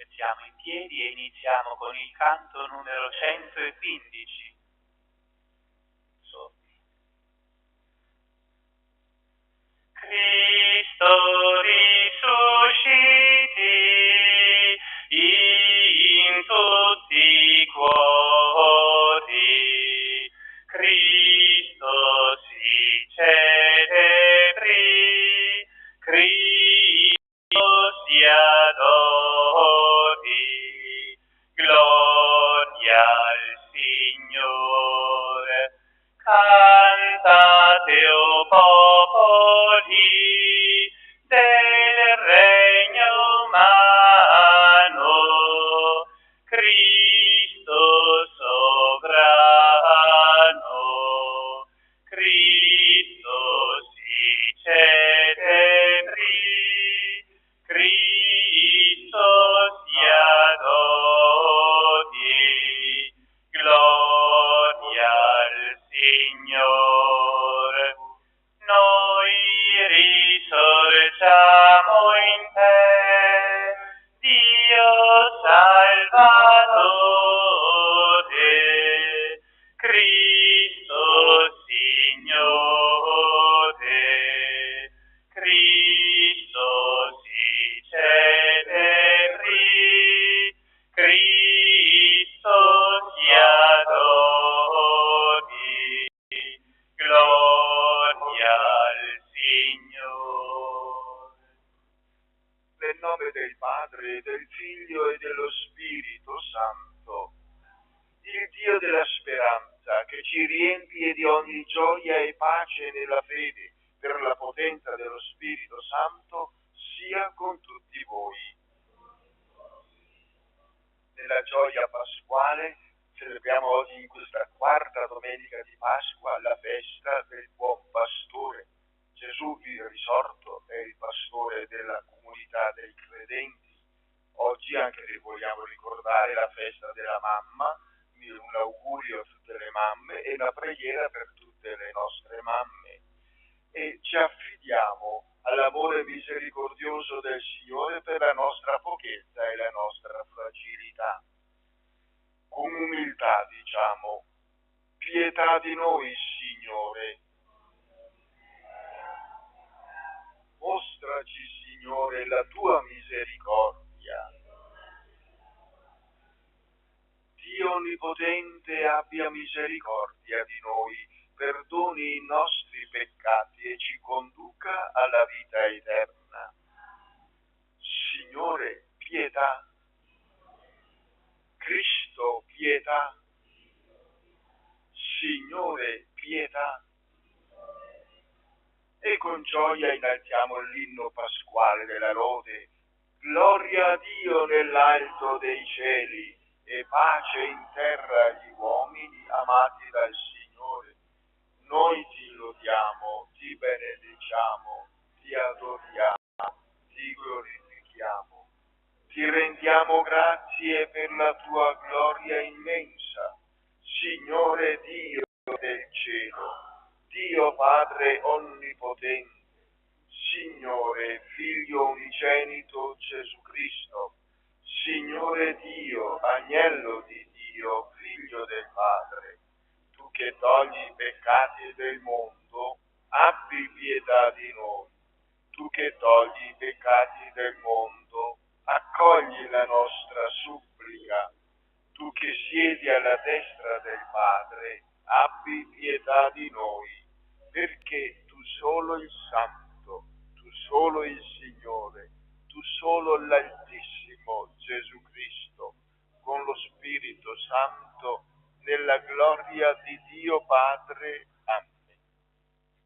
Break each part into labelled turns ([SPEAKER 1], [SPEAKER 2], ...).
[SPEAKER 1] Siamo in piedi e iniziamo con il canto numero 115. Cristo risusciti in tutti i cuori, Cristo si celebri, Cristo si adori, gloria al Signore. Cantate, o popoli, del regno umano, Cristo sovrano, Cristo si celebri, Cristo si adori, gloria al Signore. Noi risorgiamo in te, Dio Salvatore, Cristo Signore, Cristo si celebri, Cristo si adori, gloria al Signore.
[SPEAKER 2] Nel nome del Padre, del Figlio e dello Spirito Santo, il Dio della speranza, che ci riempie di ogni gioia e pace nella fede per la potenza dello Spirito Santo, sia con tutti voi. Nella gioia pasquale celebriamo oggi, in questa quarta domenica di Pasqua, la festa del buon pastore. Gesù, il risorto, è il pastore della comunità dei credenti. Oggi anche vogliamo ricordare la festa della mamma, un augurio a tutte le mamme e la preghiera per tutte le nostre mamme. E ci affidiamo all'amore misericordioso del Signore per la nostra pochezza e la nostra fragilità. Con umiltà diciamo: pietà di noi, Signore. Mostraci, Signore, la tua misericordia. Dio Onnipotente abbia misericordia di noi, perdoni i nostri peccati e ci conduca alla vita eterna. Signore, pietà. Cristo, pietà. Signore, pietà. E con gioia inalziamo l'inno pasquale della lode. Gloria a Dio nell'alto dei cieli e pace in terra agli uomini amati dal Signore. Noi ti lodiamo, ti benediciamo, ti adoriamo, ti glorifichiamo. Ti rendiamo grazie per la tua gloria immensa, Signore Dio del cielo, Dio Padre Onnipotente, Signore Figlio Unigenito Gesù Cristo, Signore Dio, Agnello di Dio, Figlio del Padre, tu che togli i peccati del mondo, abbi pietà di noi. Tu che togli i peccati del mondo, accogli la nostra supplica. Tu che siedi alla destra del Padre, abbi pietà di noi, perché tu solo il Santo, tu solo il Signore, tu solo l'Altissimo Gesù Cristo, con lo Spirito Santo, nella gloria di Dio Padre. Amen.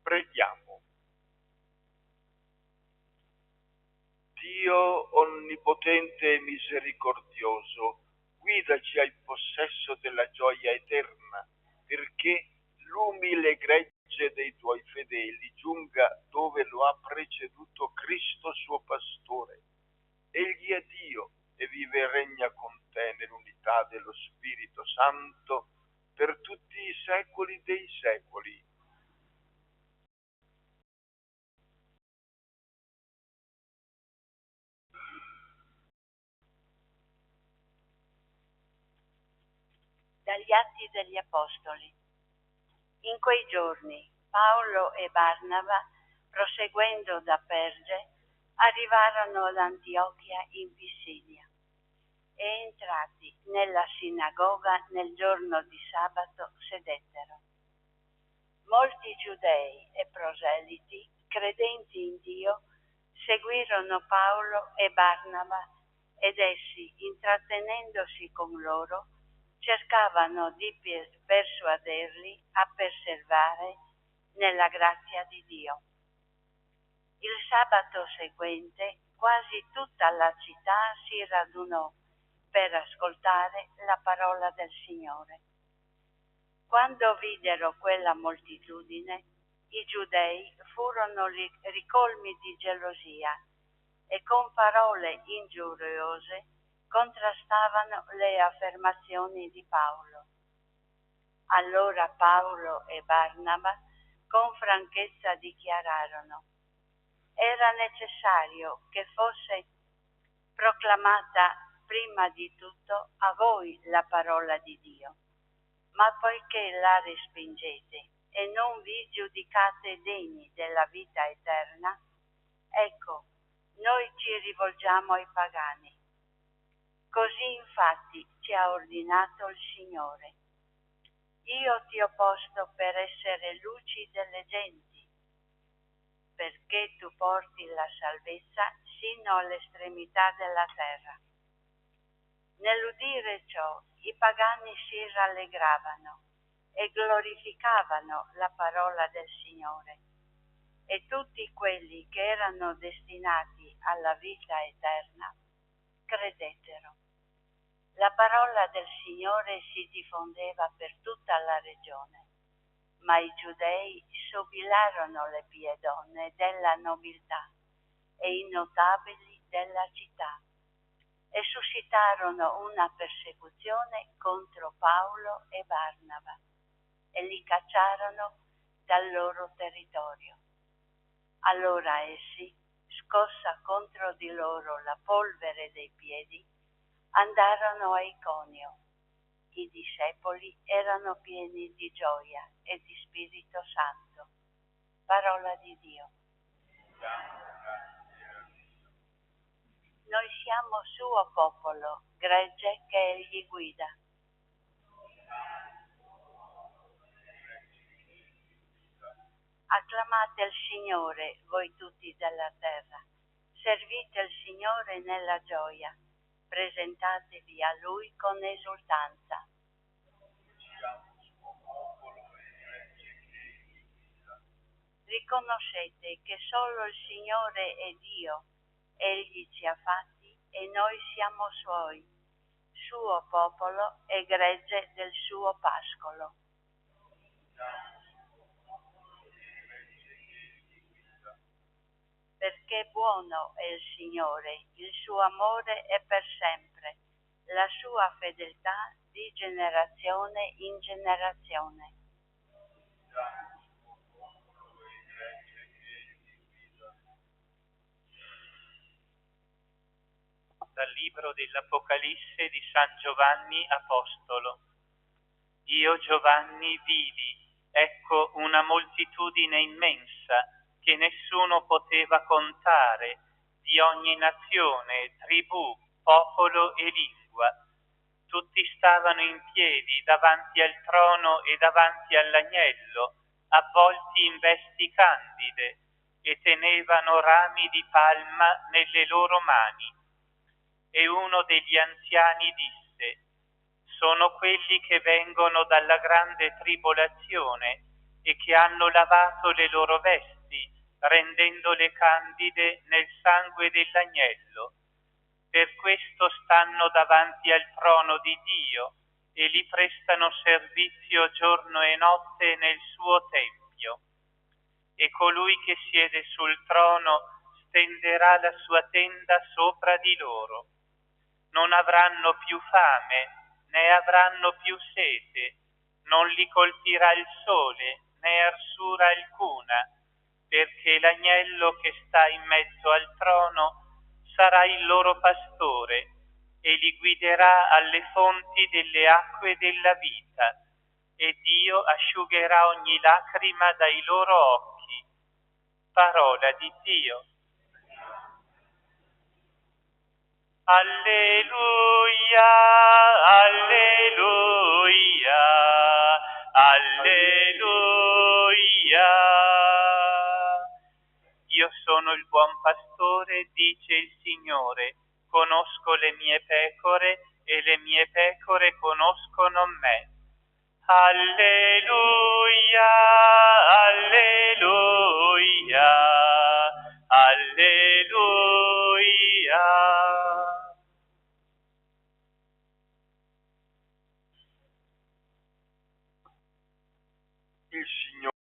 [SPEAKER 2] Preghiamo. Dio onnipotente e misericordioso, guidaci al possesso della gioia eterna, perché l'umile gregge dei tuoi fedeli giunga dove lo ha preceduto Cristo suo pastore. Egli è Dio e vive e regna con te nell'unità dello Spirito Santo per tutti i secoli dei secoli.
[SPEAKER 3] Dagli Atti degli Apostoli. In quei giorni Paolo e Barnaba, proseguendo da Perge, arrivarono ad Antiochia in Pisidia e entrati nella sinagoga nel giorno di sabato sedettero. Molti giudei e proseliti, credenti in Dio, seguirono Paolo e Barnaba ed essi, intrattenendosi con loro, cercavano di persuaderli a perseverare nella grazia di Dio. Il sabato seguente quasi tutta la città si radunò per ascoltare la parola del Signore. Quando videro quella moltitudine, i giudei furono ricolmi di gelosia e con parole ingiuriose contrastavano le affermazioni di Paolo. Allora Paolo e Barnaba con franchezza dichiararono: era necessario che fosse proclamata prima di tutto a voi la parola di Dio, ma poiché la respingete e non vi giudicate degni della vita eterna, ecco, noi ci rivolgiamo ai pagani. Così infatti ci ha ordinato il Signore. Io ti ho posto per essere luci delle genti, perché tu porti la salvezza sino all'estremità della terra. Nell'udire ciò, i pagani si rallegravano e glorificavano la parola del Signore, e tutti quelli che erano destinati alla vita eterna credettero. La parola del Signore si diffondeva per tutta la regione, ma i giudei sobillarono le pie donne della nobiltà e i notabili della città e suscitarono una persecuzione contro Paolo e Barnaba e li cacciarono dal loro territorio. Allora essi, scossa contro di loro la polvere dei piedi, andarono a Iconio. I discepoli erano pieni di gioia e di Spirito Santo. Parola di Dio. Noi siamo suo popolo, gregge che egli guida. Acclamate il Signore, voi tutti della terra. Servite il Signore nella gioia. Presentatevi a Lui con esultanza. Riconoscete che solo il Signore è Dio. Egli ci ha fatti e noi siamo Suoi, suo popolo e gregge del suo pascolo. Perché buono è il Signore, il suo amore è per sempre, la sua fedeltà di generazione in generazione.
[SPEAKER 1] Dal libro dell'Apocalisse di San Giovanni Apostolo. Io Giovanni vidi, ecco, una moltitudine immensa che nessuno poteva contare, di ogni nazione, tribù, popolo e lingua. Tutti stavano in piedi davanti al trono e davanti all'agnello, avvolti in vesti candide, e tenevano rami di palma nelle loro mani. E uno degli anziani disse: sono quelli che vengono dalla grande tribolazione e che hanno lavato le loro vesti, rendendole candide nel sangue dell'agnello. Per questo stanno davanti al trono di Dio e gli prestano servizio giorno e notte nel suo tempio. E colui che siede sul trono stenderà la sua tenda sopra di loro. Non avranno più fame, né avranno più sete, non li colpirà il sole, né arsura alcuna, perché l'agnello che sta in mezzo al trono sarà il loro pastore, e li guiderà alle fonti delle acque della vita, e Dio asciugherà ogni lacrima dai loro occhi. Parola di Dio. Alleluia, alleluia, alleluia. Io sono il buon pastore, dice il Signore, conosco le mie pecore e le mie pecore conoscono me. Alleluia, alleluia, alleluia.
[SPEAKER 2] Il Signore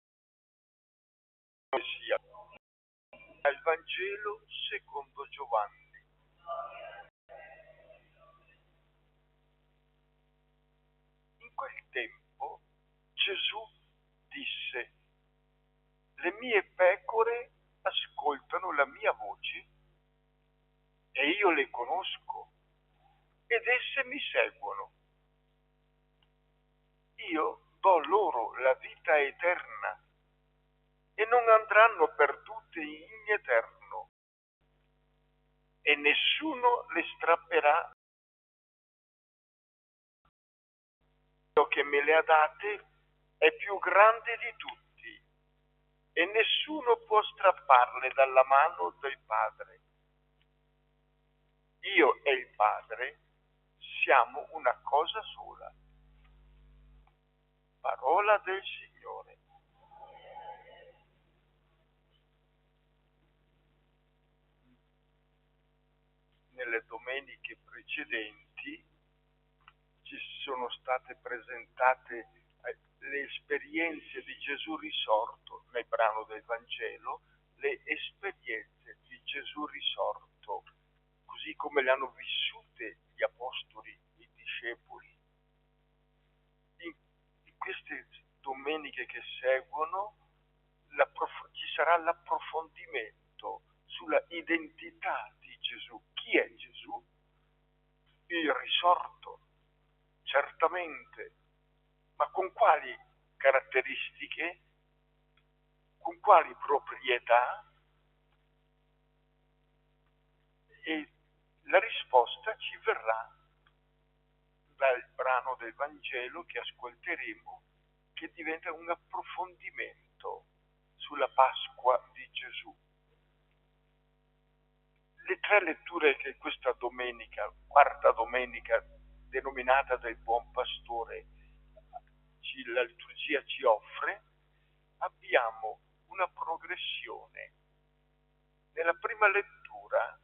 [SPEAKER 2] sia. Il Vangelo secondo Giovanni. In quel tempo Gesù disse: le mie pecore ascoltano la mia voce e io le conosco ed esse mi seguono. Io do loro la vita eterna e non andranno perdute in eterno e nessuno le strapperà. Dio che me le ha date è più grande di tutti e nessuno può strapparle dalla mano del Padre. Io e il Padre siamo una cosa sola. Parola del Signore. Nelle domeniche precedenti ci sono state presentate le esperienze di Gesù risorto nel brano del Vangelo, le esperienze di Gesù risorto, così come le hanno vissute gli apostoli, i discepoli. In queste domeniche che seguono ci sarà l'approfondimento sulla identità di Gesù. Chi è Gesù? Il risorto, certamente, ma con quali caratteristiche? Con quali proprietà? E la risposta ci verrà dal brano del Vangelo che ascolteremo, che diventa un approfondimento sulla Pasqua di Gesù. Le tre letture che questa domenica, quarta domenica, denominata del Buon Pastore, la liturgia ci offre, abbiamo una progressione. Nella prima lettura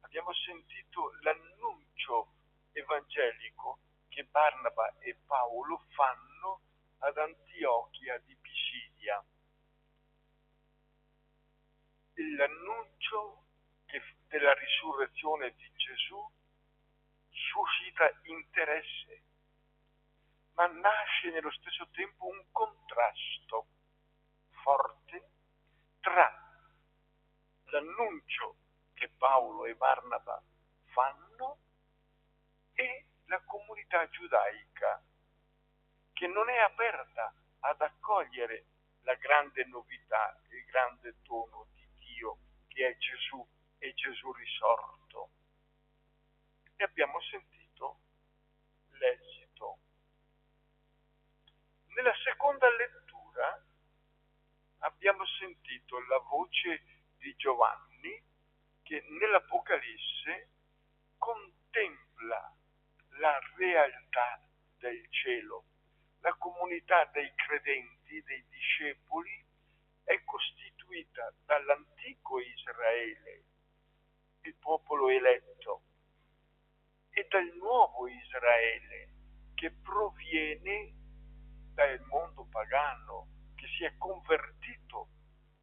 [SPEAKER 2] abbiamo sentito l'annuncio evangelico che Barnaba e Paolo fanno ad Antiochia di Pisidia. L'annuncio della risurrezione di Gesù suscita interesse, ma nasce nello stesso tempo un contrasto forte tra l'annuncio che Paolo e Barnaba fanno e la comunità giudaica, che non è aperta ad accogliere la grande novità, il grande dono di Dio che è Gesù e Gesù risorto. E abbiamo sentito l'esito. Nella seconda lettura abbiamo sentito la voce di Giovanni che nell'Apocalisse contempla la realtà del cielo. La comunità dei credenti, dei discepoli, è costituita dall'antico Israele, il popolo eletto, e dal nuovo Israele che proviene dal mondo pagano, che si è convertito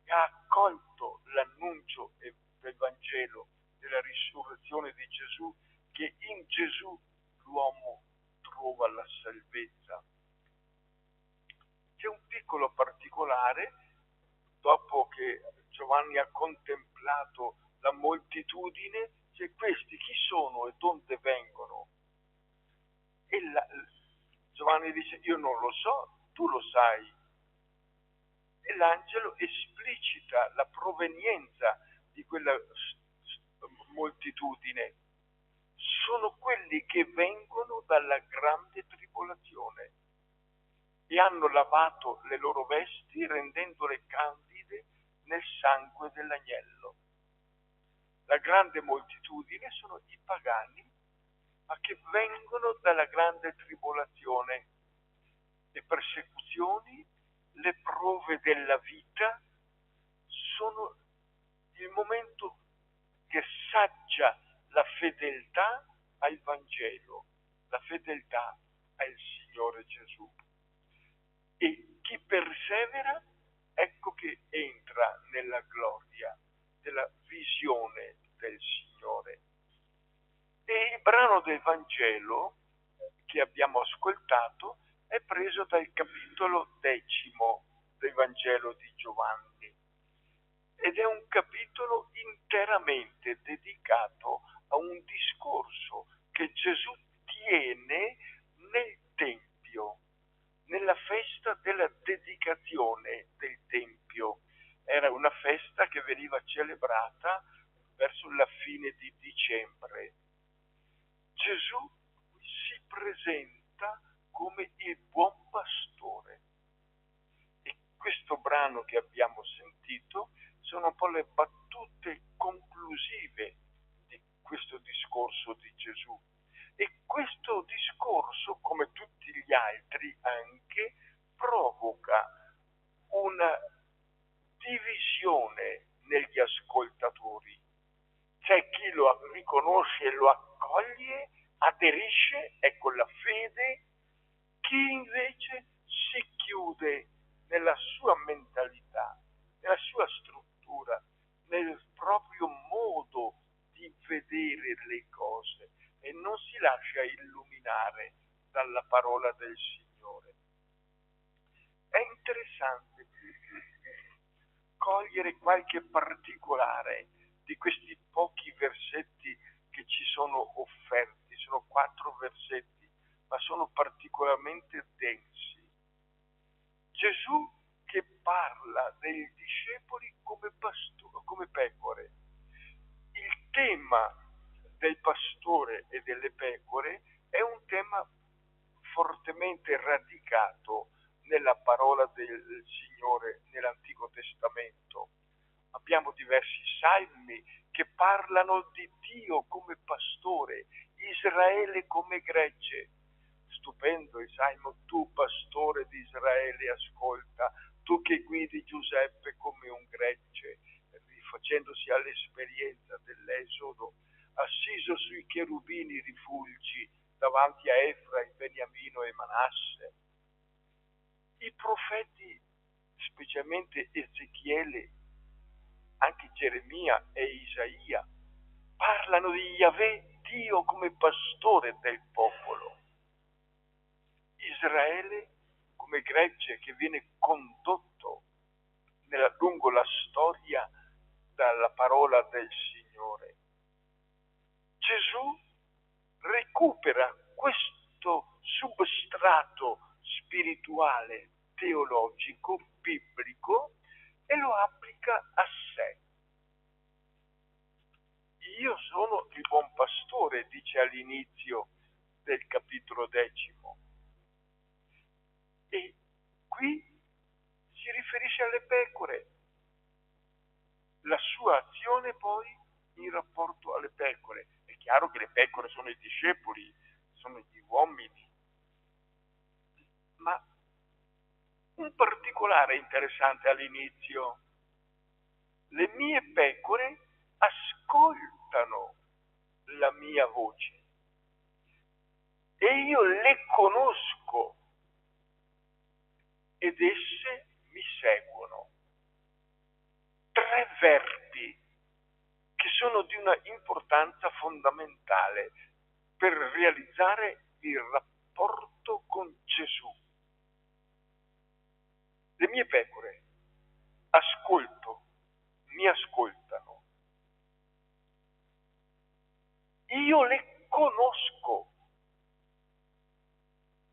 [SPEAKER 2] e ha accolto l'annuncio del Vangelo della risurrezione di Gesù, che in Gesù l'uomo trova la salvezza. C'è un piccolo particolare: dopo che Giovanni ha contemplato la moltitudine, Cioè, questi chi sono e dove vengono? E Giovanni dice, io non lo so, tu lo sai. E l'angelo esplicita la provenienza di quella moltitudine. Sono quelli che vengono dalla grande tribolazione e hanno lavato le loro vesti rendendole candide nel sangue dell'agnello. La grande moltitudine sono i pagani, ma che vengono dalla grande tribolazione, le persecuzioni, le prove della vita sono il momento che assaggia la fedeltà al Vangelo, la fedeltà al Signore Gesù. E chi persevera, ecco che entra nella gloria della visione del Signore. E il brano del Vangelo che abbiamo ascoltato è preso dal capitolo 10 del Vangelo di Giovanni ed è un capitolo interamente dedicato a un discorso che Gesù tiene nel Tempio, nella festa della dedicazione del Tempio. Era una festa che veniva celebrata verso la fine di dicembre. Gesù si presenta come il buon pastore. E questo brano che abbiamo sentito sono un po' le battute conclusive di questo discorso di Gesù. E questo discorso, come tutti gli altri anche, provoca una divisione negli ascoltatori. C'è chi lo riconosce e lo accoglie, aderisce, ecco la fede, chi invece si chiude nella sua mentalità, nella sua struttura, nel proprio modo di vedere le cose e non si lascia illuminare dalla parola del Signore. È interessante cogliere qualche particolare di questi pochi versetti che ci sono offerti. Sono 4 versetti, ma sono particolarmente densi. Gesù che parla dei discepoli come pecore. Il tema del pastore e delle pecore è un tema fortemente radicato nella parola del Signore nell'Antico Testamento. Abbiamo diversi salmi che parlano di Dio come pastore, Israele come gregge. Stupendo il salmo, tu pastore di Israele ascolta, tu che guidi Giuseppe come un gregge, rifacendosi all'esperienza dell'Esodo, assiso sui cherubini rifulgi davanti a Efraim, Beniamino e Manasse. I profeti, specialmente Ezechiele, anche Geremia e Isaia, parlano di Yahweh, Dio come pastore del popolo. Israele come gregge che viene condotto lungo la storia dalla parola del Signore. Gesù recupera questo substrato spirituale, teologico, biblico e lo applica a sé. Io sono il buon pastore, dice all'inizio del capitolo 10. E qui si riferisce alle pecore. La sua azione poi in rapporto alle pecore. È chiaro che le pecore sono i discepoli, sono gli uomini. Ma un particolare interessante all'inizio. Le mie pecore ascoltano la mia voce e io le conosco ed esse mi seguono. 3 verbi che sono di una importanza fondamentale per realizzare il rapporto con Gesù. Le mie pecore mi ascoltano. io le conosco.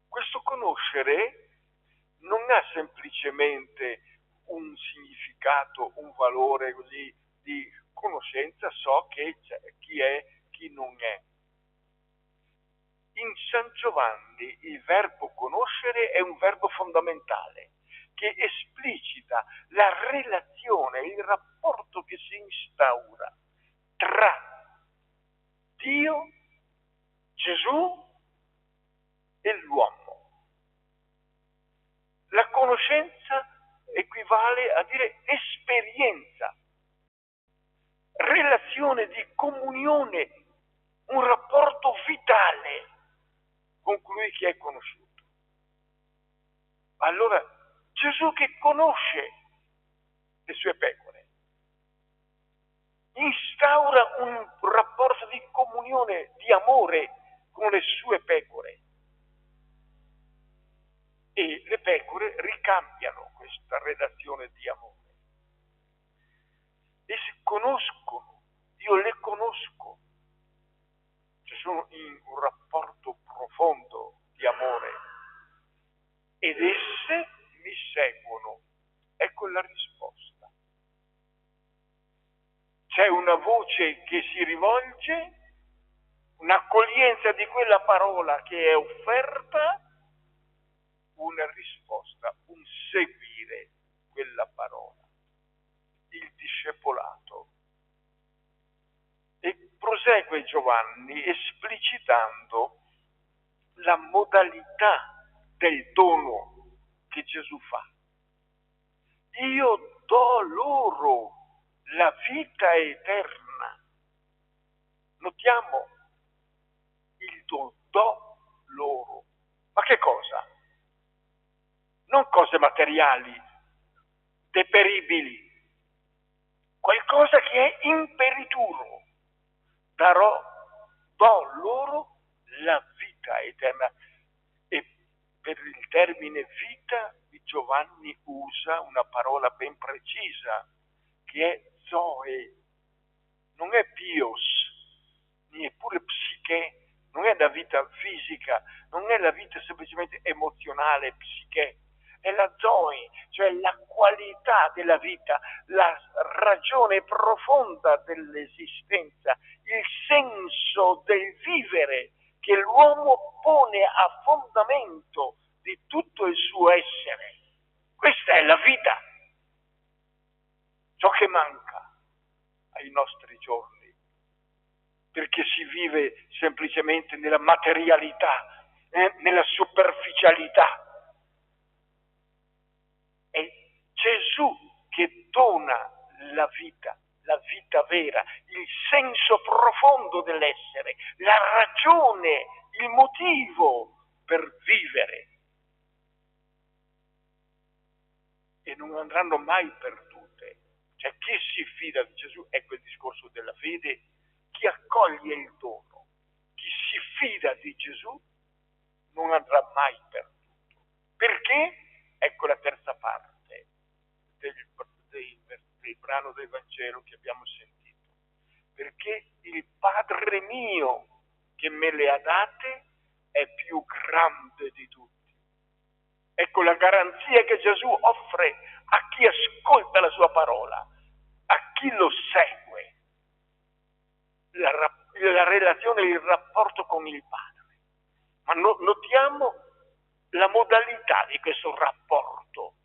[SPEAKER 2] Questo conoscere non ha semplicemente un significato, un valore così di conoscenza, so che chi è, chi non è. In San Giovanni il verbo conoscere è un verbo fondamentale che esplicita la relazione, il rapporto che si instaura tra Dio, Gesù e l'uomo. La conoscenza equivale a dire esperienza, relazione di comunione, un rapporto vitale con colui che è conosciuto. Allora Gesù che conosce le sue pecore instaura un rapporto di comunione, di amore con le sue pecore, e le pecore ricambiano questa relazione di amore e si conoscono, io le conosco, cioè sono in un rapporto profondo di amore ed esse mi seguono. Ecco la risposta. C'è una voce che si rivolge, un'accoglienza di quella parola che è offerta, una risposta, un seguire quella parola, il discepolato. E prosegue Giovanni esplicitando la modalità del dono che Gesù fa. Io do loro la vita eterna. Notiamo il do loro. Ma che cosa? Non cose materiali, deperibili, qualcosa che è imperituro. Do loro la vita eterna. E per il termine vita Giovanni usa una parola ben precisa, che è zoe, non è bios, neppure psiche, non è la vita fisica, non è la vita semplicemente emozionale, psiche, è la zoe, cioè la qualità della vita, la ragione profonda dell'esistenza, il senso del vivere che l'uomo pone a fondamento di tutto il suo essere. Questa è la vita, ciò che manca ai nostri giorni, perché si vive semplicemente nella materialità, nella superficialità. È Gesù che dona la vita vera, il senso profondo dell'essere, la ragione, il motivo per vivere. E non andranno mai perdute. Cioè chi si fida di Gesù, ecco il discorso della fede, chi accoglie il dono, chi si fida di Gesù non andrà mai perduto. Perché? Ecco la terza parte del brano del Vangelo che abbiamo sentito. Perché il Padre mio che me le ha date è più grande di tutti. Ecco la garanzia che Gesù offre a chi ascolta la sua parola, a chi lo segue, la relazione, il rapporto con il Padre. Ma notiamo la modalità di questo rapporto.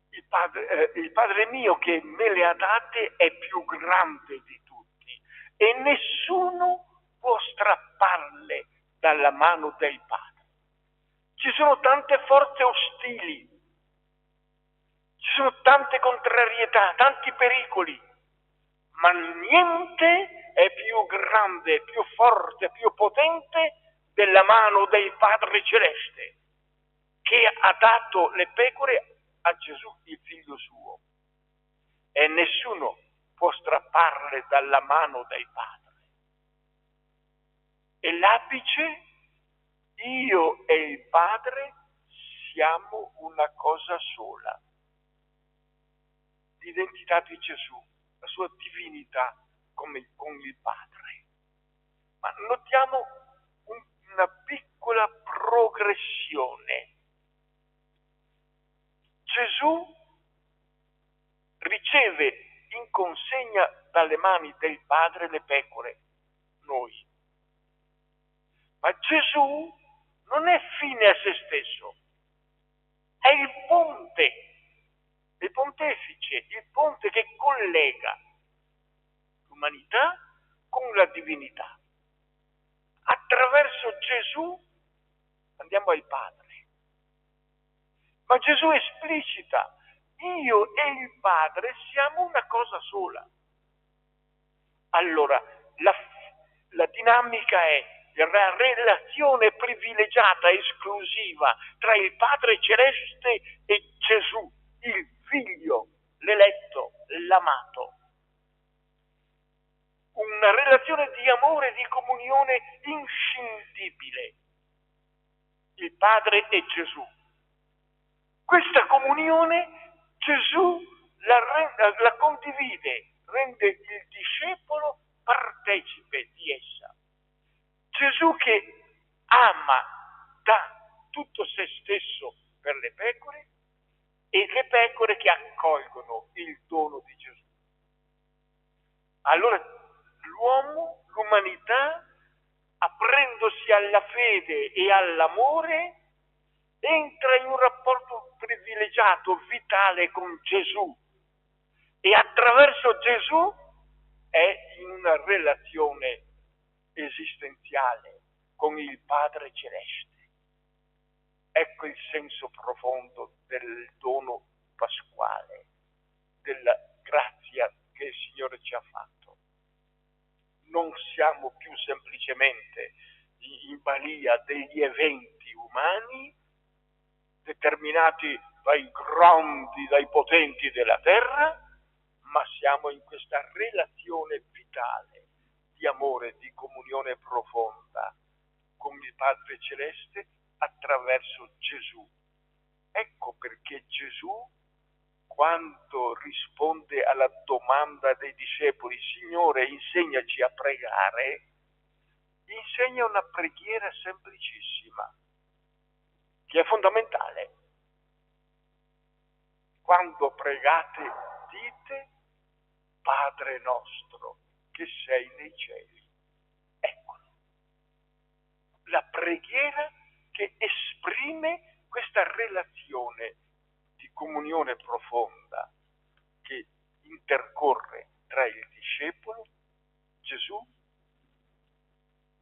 [SPEAKER 2] Il Padre mio che me le ha date è più grande di tutti e nessuno può strapparle dalla mano del Padre. Ci sono tante forze ostili, ci sono tante contrarietà, tanti pericoli, ma niente è più grande, più forte, più potente della mano del Padre Celeste, che ha dato le pecore a Gesù, il figlio suo. E nessuno può strapparle dalla mano del Padre. E l'apice, io e il Padre siamo una cosa sola. L'identità di Gesù, la sua divinità con il Padre. Ma notiamo una piccola progressione. Gesù riceve in consegna dalle mani del Padre le pecore, noi. Ma Gesù non è fine a se stesso, è il pontefice, il ponte che collega l'umanità con la divinità. Attraverso Gesù andiamo al Padre. Ma Gesù esplicita: io e il Padre siamo una cosa sola. Allora, la dinamica è la relazione privilegiata, esclusiva tra il Padre Celeste e Gesù, il Figlio, l'eletto, l'amato. Una relazione di amore e di comunione inscindibile. Il Padre e Gesù. Questa comunione Gesù la condivide, rende il discepolo partecipe di essa. Gesù che ama, dà tutto se stesso per le pecore e le pecore che accolgono il dono di Gesù. Allora l'uomo, l'umanità, aprendosi alla fede e all'amore, entra in un rapporto privilegiato, vitale con Gesù e attraverso Gesù è in una relazione esistenziale con il Padre Celeste. Ecco il senso profondo del dono pasquale, della grazia che il Signore ci ha fatto. Non siamo più semplicemente in balia degli eventi umani determinati dai grandi, dai potenti della terra, ma siamo in questa relazione vitale di amore, di comunione profonda con il Padre Celeste attraverso Gesù. Ecco perché Gesù, quando risponde alla domanda dei discepoli, Signore, insegnaci a pregare, insegna una preghiera semplicissima, che è fondamentale. Quando pregate, dite: Padre nostro che sei nei cieli. Eccolo. La preghiera che esprime questa relazione di comunione profonda che intercorre tra il discepolo, Gesù,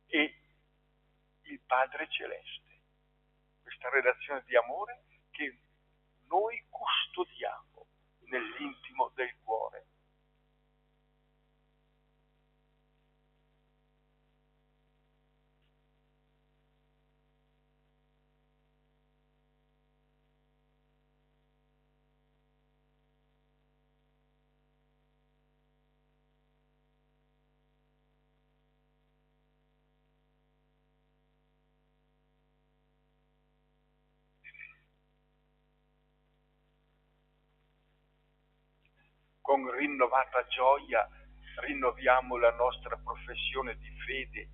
[SPEAKER 2] e il Padre Celeste. Questa relazione di amore che noi custodiamo nell'intimo del cuore. Con rinnovata gioia rinnoviamo la nostra professione di fede.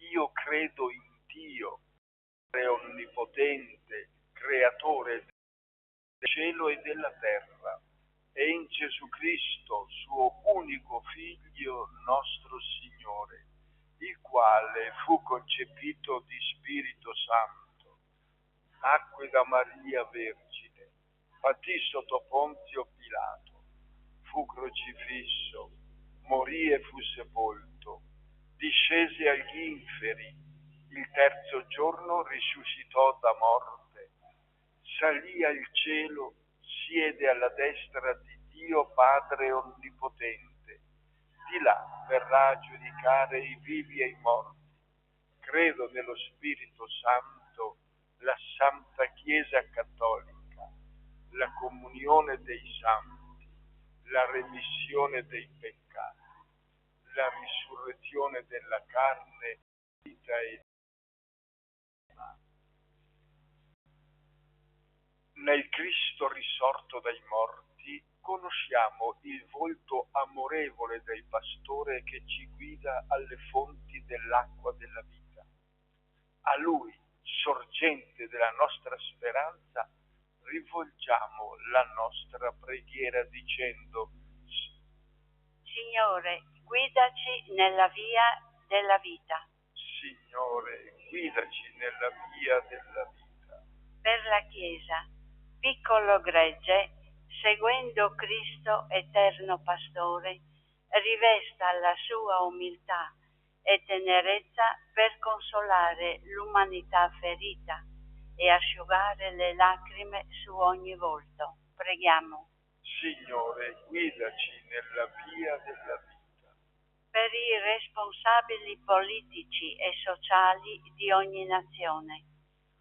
[SPEAKER 2] Io credo in Dio, onnipotente, creatore del cielo e della terra, e in Gesù Cristo, suo unico Figlio, nostro Signore, il quale fu concepito di Spirito Santo, nacque da Maria Vergine, patì sotto Ponzio Pilato, fu crocifisso, morì e fu sepolto, discese agli inferi, il terzo giorno risuscitò da morte, salì al cielo, siede alla destra di Dio Padre Onnipotente, di là verrà a giudicare i vivi e i morti. Credo nello Spirito Santo, la Santa Chiesa Cattolica, la comunione dei santi, la remissione dei peccati, la risurrezione della carne, vita e Nel Cristo risorto dai morti conosciamo il volto amorevole del pastore che ci guida alle fonti dell'acqua della vita. A Lui, sorgente della nostra speranza, rivolgiamo la nostra preghiera dicendo:
[SPEAKER 3] Signore, guidaci nella via della vita.
[SPEAKER 2] Signore, guidaci nella via della vita.
[SPEAKER 3] Per la Chiesa, piccolo gregge, seguendo Cristo eterno pastore, rivesta la sua umiltà e tenerezza per consolare l'umanità ferita e asciugare le lacrime su ogni volto. Preghiamo.
[SPEAKER 2] Signore, guidaci nella via della vita.
[SPEAKER 3] Per i responsabili politici e sociali di ogni nazione,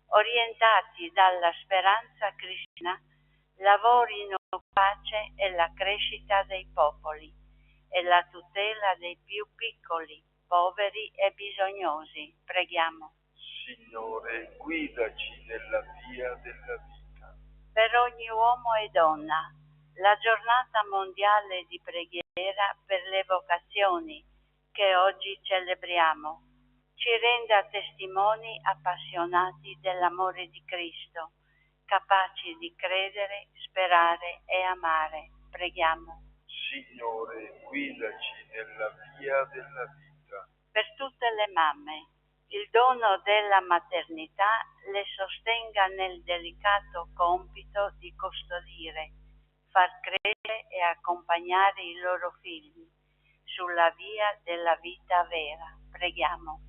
[SPEAKER 3] orientati dalla speranza cristiana, lavorino pace e la crescita dei popoli e la tutela dei più piccoli, poveri e bisognosi. Preghiamo.
[SPEAKER 2] Signore, guidaci nella via della vita.
[SPEAKER 3] Per ogni uomo e donna, la giornata mondiale di preghiera per le vocazioni che oggi celebriamo ci renda testimoni appassionati dell'amore di Cristo, capaci di credere, sperare e amare. Preghiamo.
[SPEAKER 2] Signore, guidaci nella via della vita.
[SPEAKER 3] Per tutte le mamme, il dono della maternità le sostenga nel delicato compito di custodire, far credere e accompagnare i loro figli sulla via della vita vera. Preghiamo.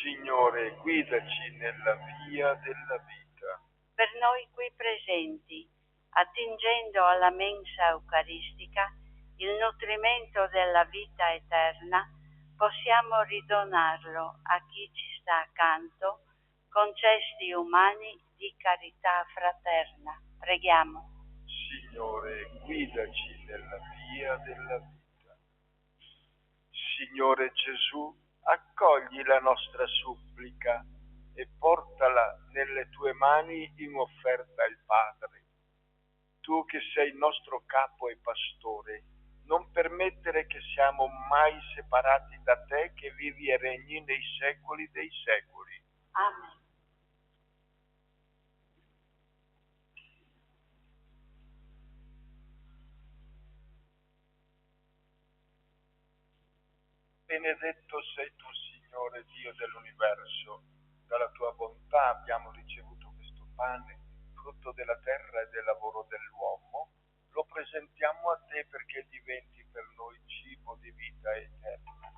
[SPEAKER 2] Signore, guidaci nella via della vita.
[SPEAKER 3] Per noi qui presenti, attingendo alla mensa eucaristica, il nutrimento della vita eterna, possiamo ridonarlo a chi ci sta accanto con gesti umani di carità fraterna. Preghiamo.
[SPEAKER 2] Signore, guidaci nella via della vita. Signore Gesù, accogli la nostra supplica e portala nelle tue mani in offerta al Padre. Tu che sei il nostro capo e pastore, non permettere che siamo mai separati da te che vivi e regni nei secoli dei secoli.
[SPEAKER 3] Amen.
[SPEAKER 2] Benedetto sei tu, Signore Dio dell'universo. Dalla tua bontà abbiamo ricevuto questo pane, frutto della terra e del lavoro dell'uomo. Lo presentiamo a te perché diventi per noi cibo di vita eterna.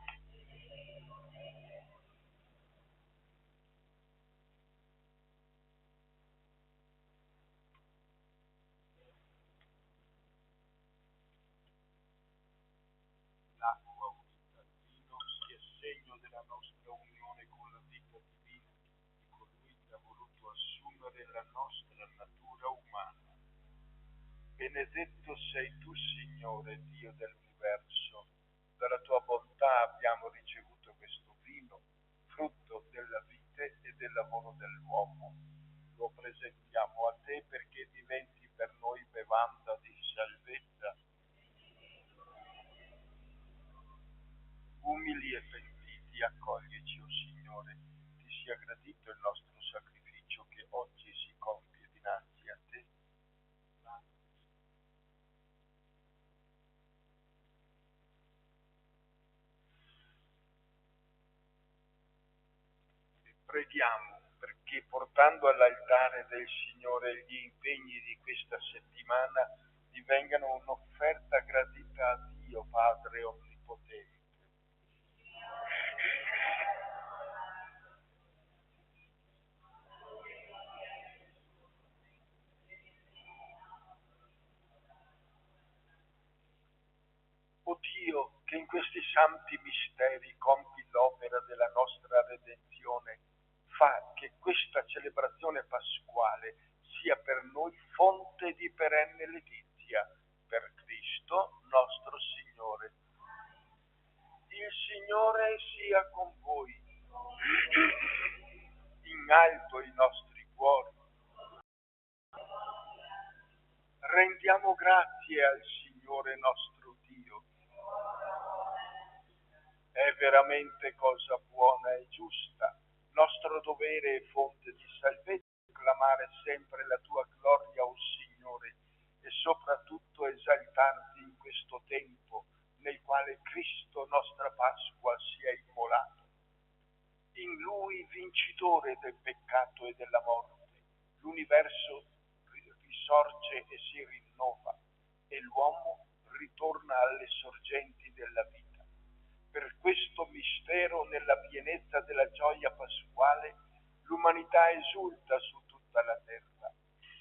[SPEAKER 2] L'acqua unita al vino sia segno della nostra unione con la vita divina di colui che ha voluto assumere la nostra natura umana. Benedetto sei tu, Signore, Dio dell'universo. Dalla tua bontà abbiamo ricevuto questo vino, frutto della vite e del lavoro dell'uomo. Lo presentiamo a te perché diventi per noi bevanda di salvezza. Umili e pentiti, accoglieci, o Signore, ti sia gradito il nostro sacrificio che oggi si compie dinanzi a te. E preghiamo perché portando all'altare del Signore gli impegni di questa settimana divengano un'offerta gradita a Dio Padre Onnipotente. O Dio, che in questi santi misteri compi l'opera della nostra redenzione, fa che questa celebrazione pasquale sia per noi fonte di perenne letizia, per Cristo nostro Signore. Il Signore sia con voi. In alto i nostri cuori. Rendiamo grazie al Signore nostro Dio. È veramente cosa buona e giusta, nostro dovere e fonte di salvezza, clamare sempre la tua gloria, o Signore, e soprattutto esaltarti in questo tempo nel quale Cristo, nostra Pasqua, si è immolato. In Lui, vincitore del peccato e della morte, l'universo risorge e si rinnova e l'uomo ritorna alle sorgenti della vita. Per questo mistero, nella pienezza della gioia pasquale, l'umanità esulta su tutta la terra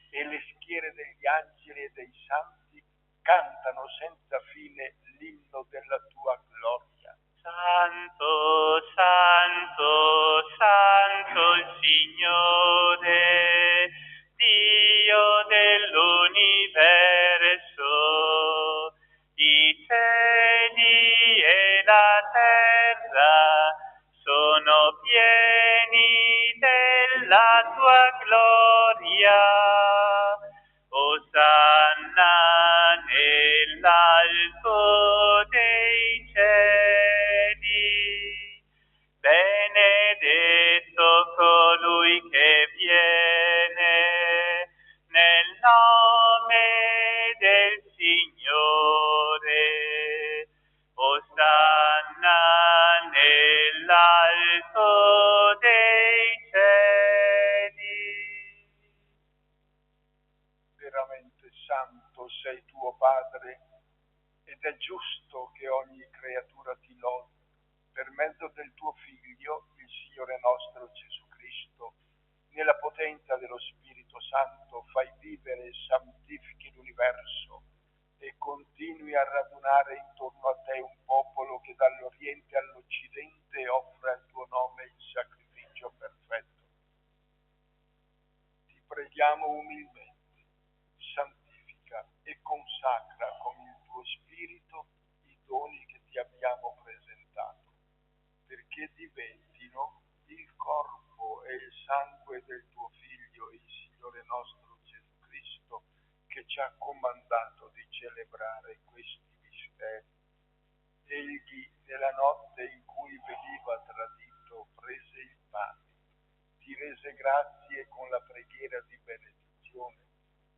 [SPEAKER 2] e le schiere degli angeli e dei santi cantano senza fine l'inno della tua gloria.
[SPEAKER 1] Santo, santo, santo il Signore, Dio dell'universo, i cieli e la terra sono pieni della tua gloria. Osanna nell'alto dei cieli, benedetto colui che viene nel nome del Signore. Osanna nell'alto dei cieli.
[SPEAKER 2] Veramente santo sei tuo Padre, ed è giusto che ogni creatura ti lodi per mezzo del tuo Figlio, il Signore nostro Gesù Cristo. Nella potenza dello Spirito Santo fai vivere e santifichi l'universo e continui a radunare intorno a te un popolo che dall'Oriente all'Occidente offra il tuo nome in sacrificio perfetto. Ti preghiamo umilmente, santifica e consacra con il tuo Spirito i doni che ti abbiamo presentato, perché diventino il corpo e il sangue del tuo Figlio, il Signore nostro Gesù Cristo, che ci ha comandato di celebrare questi misteri. Egli, nella notte in cui veniva tradito, prese il pane, ti rese grazie con la preghiera di benedizione,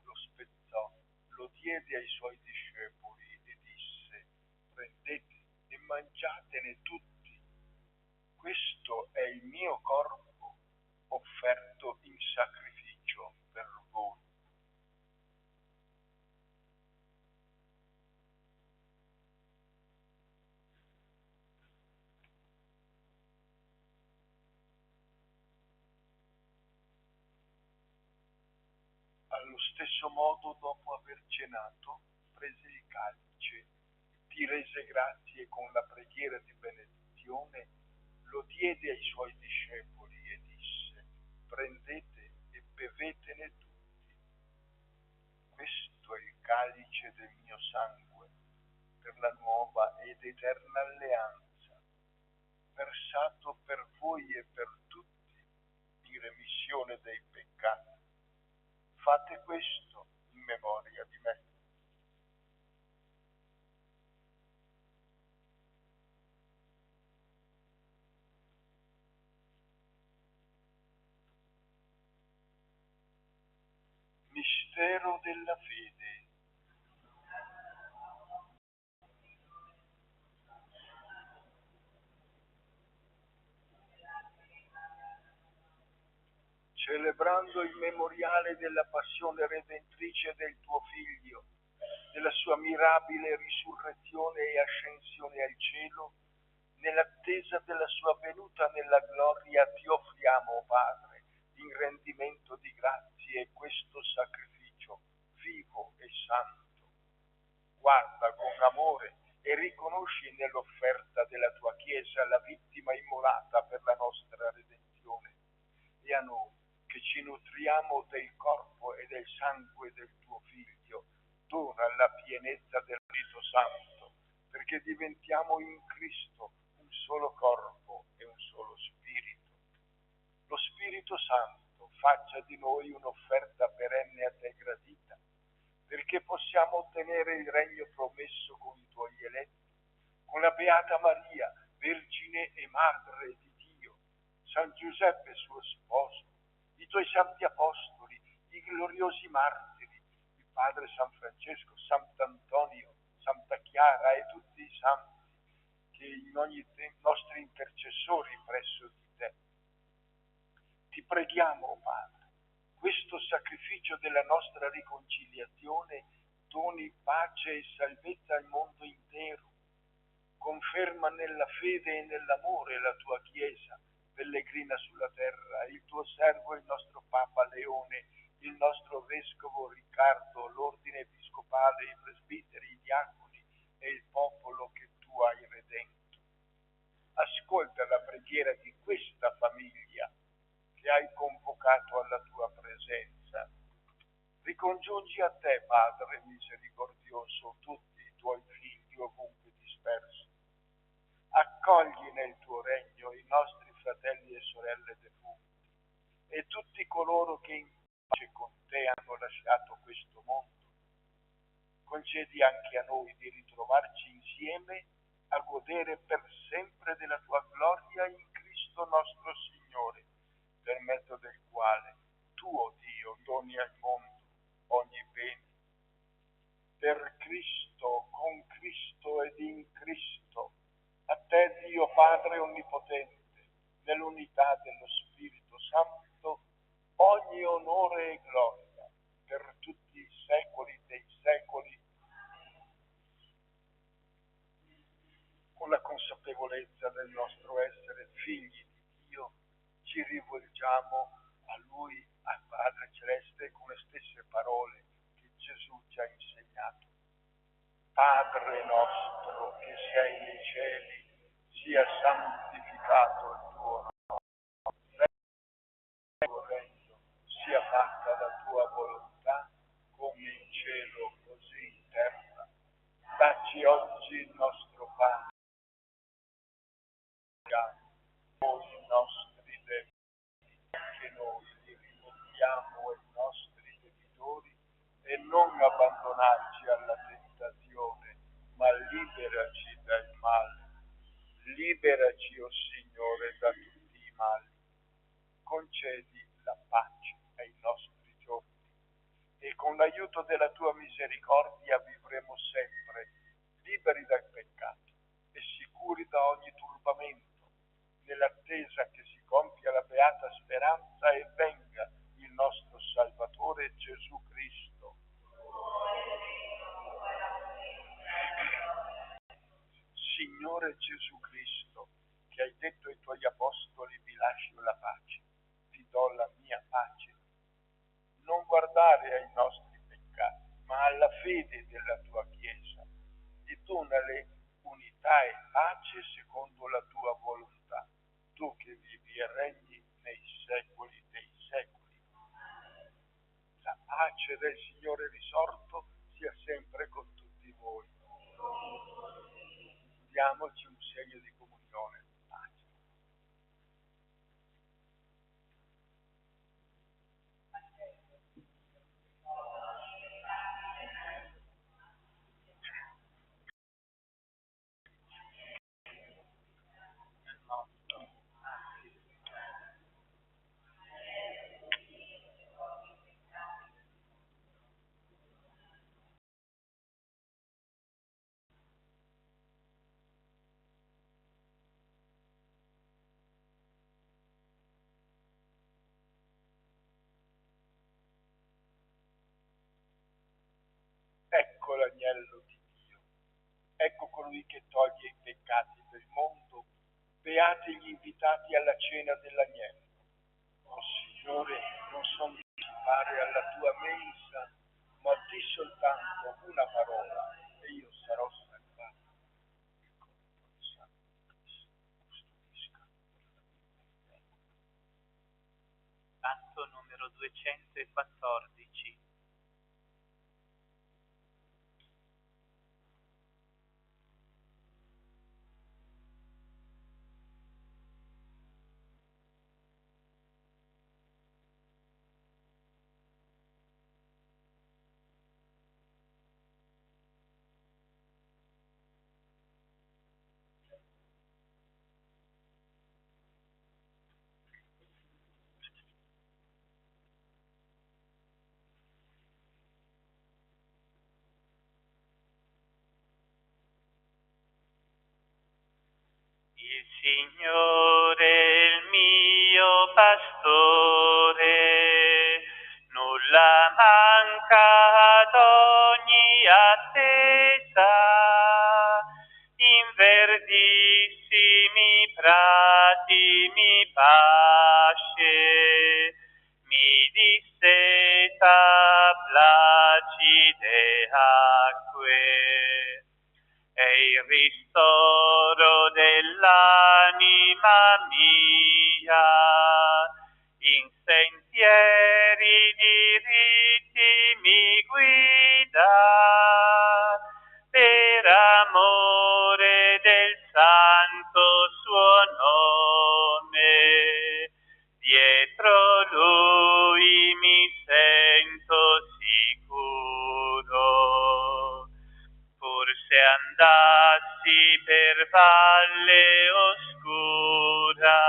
[SPEAKER 2] lo spezzò, lo diede ai suoi discepoli e disse: prendete e mangiatene tutti, questo è il mio corpo offerto in sacrificio per voi. Allo stesso modo, dopo aver cenato, prese il calice, ti rese grazie con la preghiera di benedizione, lo diede ai suoi discepoli e disse: prendete e bevetene tutti. Questo è il calice del mio sangue, per la nuova ed eterna alleanza, versato per voi e per tutti in remissione dei peccati. Fate questo in memoria di me. Mistero della fede. Celebrando il memoriale della passione redentrice del tuo Figlio, della sua mirabile risurrezione e ascensione al cielo, nell'attesa della sua venuta nella gloria, ti offriamo, o Padre, in rendimento di grazie questo sacrificio vivo e santo. Guarda con amore e riconosci nell'offerta della tua Chiesa la vittima immolata per la nostra redenzione, e a noi, che ci nutriamo del corpo e del sangue del tuo Figlio, dona la pienezza del Spirito Santo, perché diventiamo in Cristo un solo corpo e un solo Spirito. Lo Spirito Santo faccia di noi un'offerta perenne a te gradita, perché possiamo ottenere il regno promesso con i tuoi eletti, con la Beata Maria, Vergine e Madre di Dio, San Giuseppe suo sposo, i tuoi santi apostoli, i gloriosi martiri, il Padre San Francesco, Sant'Antonio, Santa Chiara e tutti i santi, che in ogni nostri intercessori presso di te. Ti preghiamo, oh Padre, questo sacrificio della nostra riconciliazione doni pace e salvezza al mondo intero. Conferma nella fede e nell'amore la tua Chiesa, pellegrina sulla terra, il tuo servo, il nostro Papa Leone, il nostro Vescovo Riccardo, l'ordine episcopale, i presbiteri, i diaconi e il popolo che tu hai redento. Ascolta la preghiera di questa famiglia che hai convocato alla tua presenza. Ricongiungi a te, Padre misericordioso, tutti i tuoi figli ovunque dispersi. Accogli nel tuo regno i nostri fratelli e sorelle defunti e tutti coloro che in pace con te hanno lasciato questo mondo. Concedi anche a noi di ritrovarci insieme a godere per sempre della tua gloria in Cristo nostro Signore, per mezzo del quale tu, o Dio, doni al mondo ogni bene. Per Cristo, con Cristo ed in Cristo, a te Dio Padre Onnipotente, nell'unità dello Spirito Santo, ogni onore e gloria per tutti i secoli dei secoli, con la consapevolezza del nostro essere figli di Dio, ci rivolgiamo a Lui, al Padre Celeste, con le stesse parole che Gesù ci ha insegnato. Padre nostro che sei nei cieli, sia santificato il tuo nome, venga il tuo regno, sia fatta la tua volontà, come in cielo così in terra. Dacci oggi il nostro pane, noi i nostri debiti, che noi li rimettiamo ai nostri debitori, e non abbandonarci alla tentazione, ma liberaci dal male. Liberaci, o Signore, da tutti i mali. Concedi la pace ai nostri giorni e con l'aiuto della tua misericordia vivremo sempre liberi dal peccato e sicuri da ogni turbamento, nell'attesa che si compia la beata speranza e venga il nostro Salvatore Gesù Cristo. Signore Gesù Cristo, che hai detto ai tuoi apostoli: vi lascio la pace, vi do la mia pace. Non guardare ai nostri peccati, ma alla fede della tua Chiesa, e donale unità e pace secondo la tua volontà, tu che vivi e regni nei secoli dei secoli. La pace del Signore risorto sia sempre con tutti voi. Diamoci un segno di comunione. Pace. Ecco l'agnello di Dio, ecco colui che toglie i peccati del mondo. Beati gli invitati alla cena dell'agnello. O Signore, non son di partecipare alla tua mensa, ma di soltanto una parola e io sarò salvato. Il corpo di Santo Cristo custodisca per la vita eterna.
[SPEAKER 1] Canto numero 214. Il Signore è il mio pastore, nulla manca ad ogni attesa. In verdissimi prati mi pasce, mi disseta placide acque. È il ristoro dell'anima mia, in sentieri diritti mi guida, per amore del santo suo nome, dietro lui mi sento sicuro. Pur se andassi per valle oscura,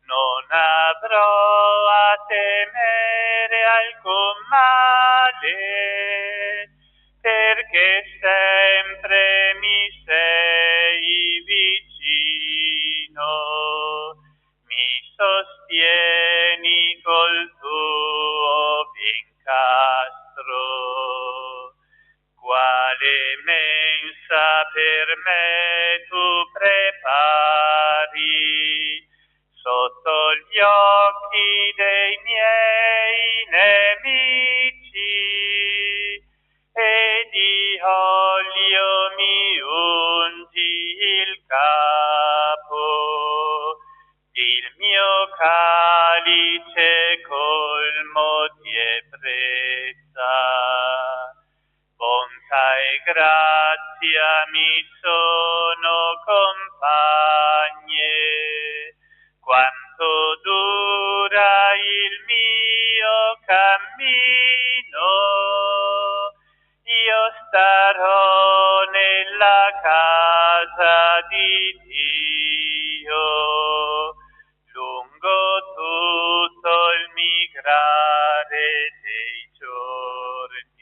[SPEAKER 1] non avrò a temere alcun male, perché sempre mi sei vicino, mi sostieni col tuo vincastro. Quale mensa per me tu prepari sotto gli occhi dei miei nemici, e di olio mi ungi il capo, il mio calice colmo di ebbrezza. Bontà e grazia mi sono compagne, quanto dura il mio cammino. Io starò nella casa di Dio, lungo tutto il migrare dei giorni.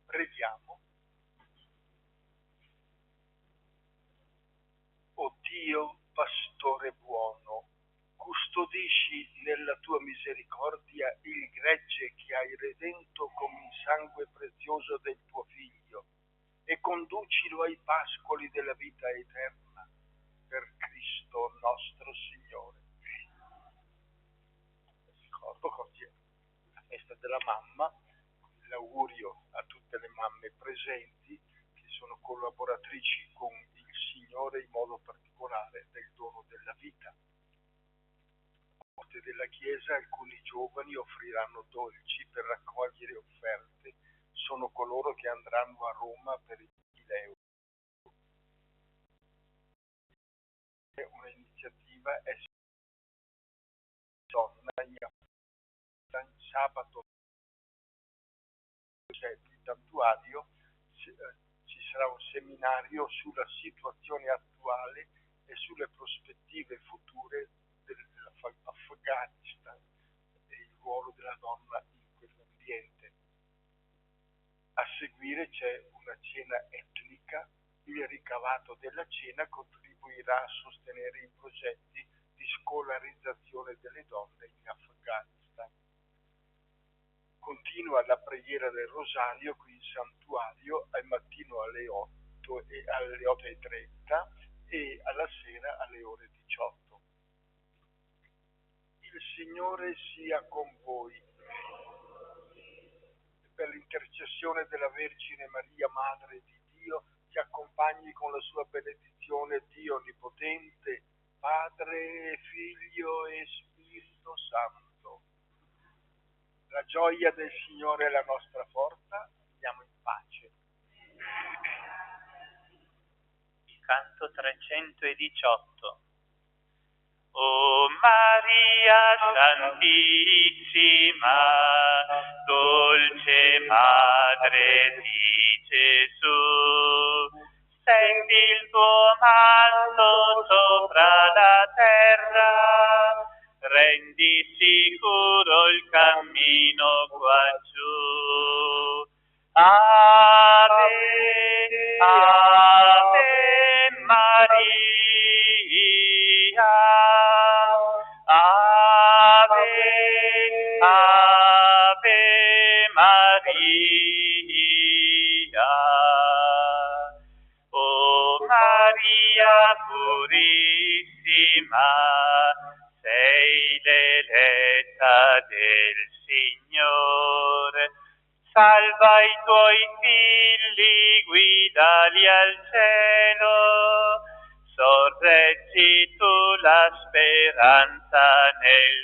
[SPEAKER 2] Preghiamo. O Dio, pastore buono, custodisci nella tua misericordia il gregge che presenti, che sono collaboratrici con il Signore in modo particolare del dono della vita. A porte della Chiesa alcuni giovani offriranno dolci per raccogliere offerte, sono coloro che andranno a Roma per i 1.000 euro. Una iniziativa è donna in sabato il santuario ci sarà un seminario sulla situazione attuale e sulle prospettive future dell'Afghanistan e il ruolo della donna in quell'ambiente. A seguire c'è una cena etnica. Il ricavato della cena contribuirà a sostenere i progetti di scolarizzazione delle donne in Afghanistan. Continua la preghiera del rosario qui in santuario al mattino alle 8 e alle 8:30 e alla sera alle ore 18. Il Signore sia con voi. Per l'intercessione della Vergine Maria, Madre di Dio, ci accompagni con la sua benedizione Dio Onnipotente, Padre, Figlio e Spirito Santo. La gioia del Signore è la nostra forza, andiamo in pace.
[SPEAKER 1] Il canto 318. O Maria Santissima, dolce Madre di Gesù, stendi il tuo manto sopra la terra, rendi sicuro il cammino qua giù. Ave, Ave Maria, Ave, Ave Maria. O Maria purissima, sei l'eletta del Signore, salva i tuoi figli, guidali al cielo, sorreggi tu la speranza nel